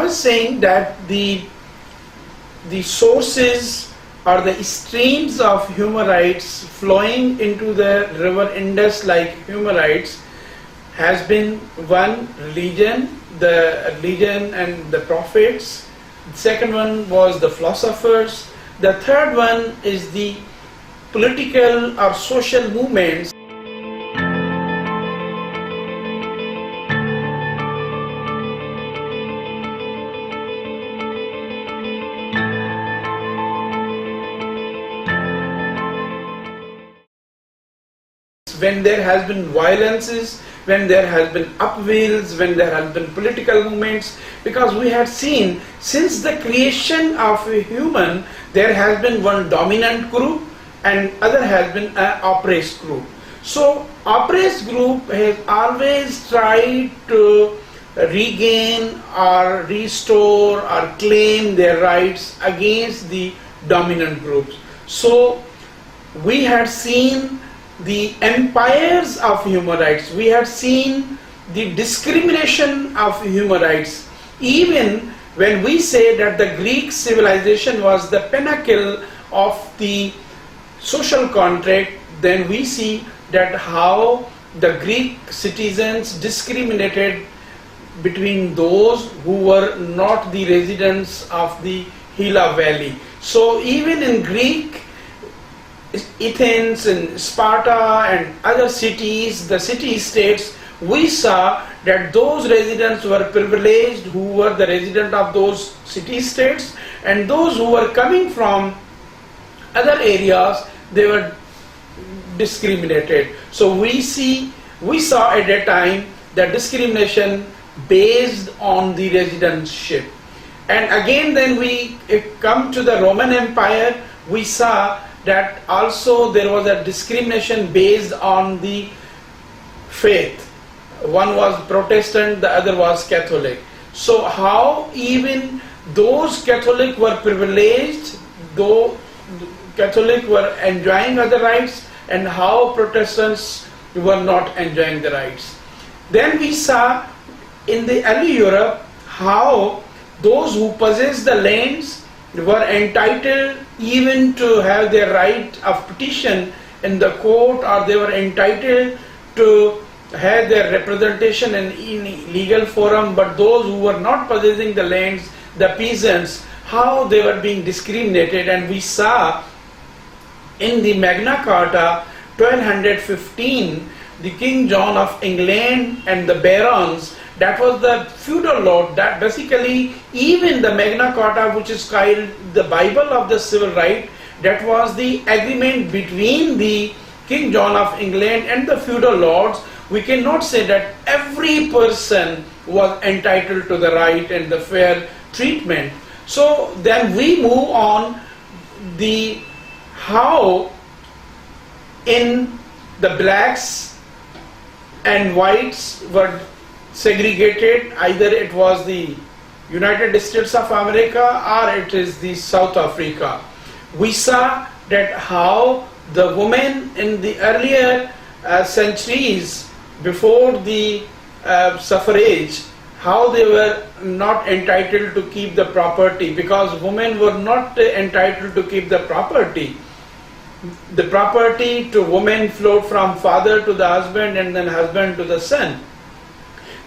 was saying that the sources or the streams of Humerites flowing into the river Indus like Humerites has been one, religion, the religion and the prophets. The second one was the philosophers. The third one is the political or social movements. When there has been violences, when there has been upheavals, when there has been political movements, because we have seen since the creation of a human, there has been one dominant group and other has been an oppressed group. So oppressed group has always tried to regain or restore or claim their rights against the dominant groups. So we had seen the empires of Humerites, we have seen the discrimination of Humerites. Even when we say that the Greek civilization was the pinnacle of the social contract, then we see that how the Greek citizens discriminated between those who were not the residents of the Gila Valley. So even in Greek, Athens and Sparta and other cities, the city-states, we saw that those residents were privileged who were the resident of those city-states, and those who were coming from other areas, they were discriminated. So we saw at that time the discrimination based on the residentship. And again then we come to the Roman Empire, we saw that also there was a discrimination based on the faith. One was Protestant, the other was Catholic. So how even those Catholic were privileged, though Catholic were enjoying other rights, and how Protestants were not enjoying the rights. Then we saw in the early Europe how those who possessed the lands were entitled even to have their right of petition in the court, or they were entitled to have their representation in legal forum, but those who were not possessing the lands, the peasants, how they were being discriminated. And we saw in the Magna Carta 1215, the King John of England and the barons, that was the feudal law, that basically even the Magna Carta, which is called the Bible of the civil right, that was the agreement between the King John of England and the feudal lords. We cannot say that every person was entitled to the right and the fair treatment. So then we move on the how in the blacks and whites were segregated, either it was the United States of America or it is the South Africa. We saw that how the women in the earlier centuries before the suffrage, how they were not entitled to keep the property, because women were not entitled to keep the property. The property to women flowed from father to the husband and then husband to the son.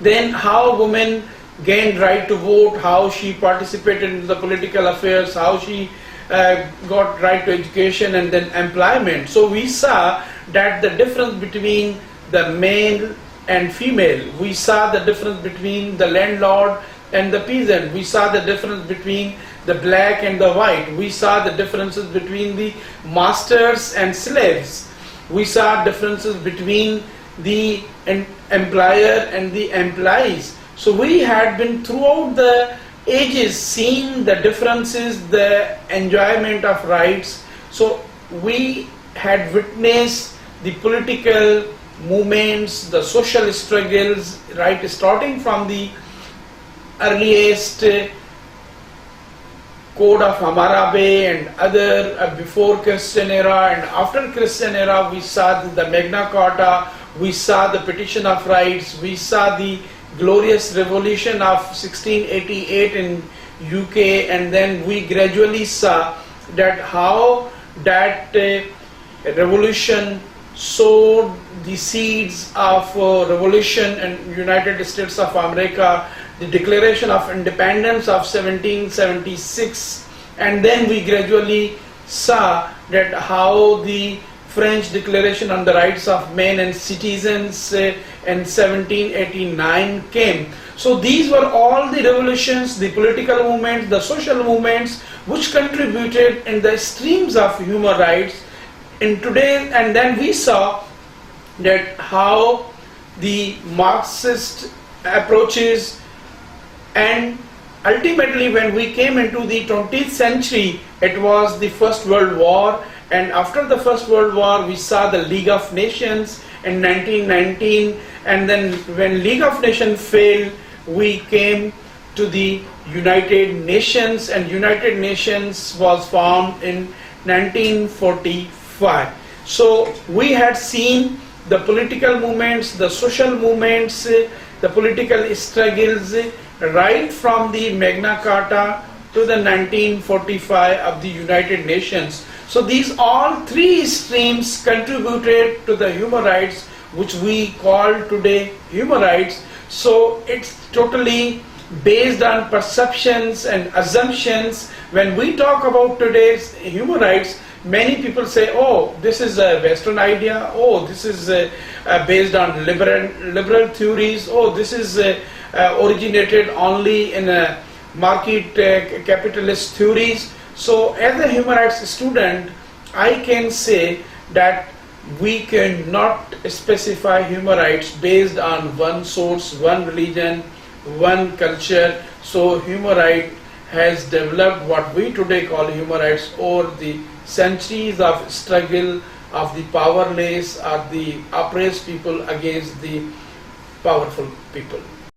Then how women gained right to vote, how she participated in the political affairs, how she got right to education and then employment. So we saw that the difference between the male and female, we saw the difference between the landlord and the peasant, we saw the difference between the black and the white, we saw the differences between the masters and slaves, we saw differences between the employer and the employees. So we had been throughout the ages seeing the differences, the enjoyment of rights. So we had witnessed the political movements, the social struggles, right, starting from the earliest Code of Hammurabi and other before Christian era, and after Christian era we saw the Magna Carta, we saw the Petition of Rights, we saw the glorious revolution of 1688 in UK, and then we gradually saw that how that revolution sowed the seeds of revolution in United States of America, the Declaration of Independence of 1776, and then we gradually saw that how the French Declaration on the Rights of Men and Citizens in 1789 came. So these were all the revolutions, the political movements, the social movements which contributed in the streams of human rights in today. And then we saw that how the Marxist approaches, and ultimately when we came into the 20th century, it was the First World War, and after the First World War we saw the League of Nations in 1919, and then when League of Nations failed, we came to the United Nations, and United Nations was formed in 1945. So we had seen the political movements, the social movements, the political struggles right from the Magna Carta to the 1945 of the United Nations. So these all three streams contributed to the human rights which we call today human rights. So it's totally based on perceptions and assumptions. When we talk about today's human rights, many people say, oh, this is a Western idea, oh, this is based on liberal theories, oh, this is originated only in market capitalist theories. So as a human rights student, I can say that we cannot specify human rights based on one source, one religion, one culture. So human right has developed what we today call human rights over the centuries of struggle of the powerless or the oppressed people against the powerful people.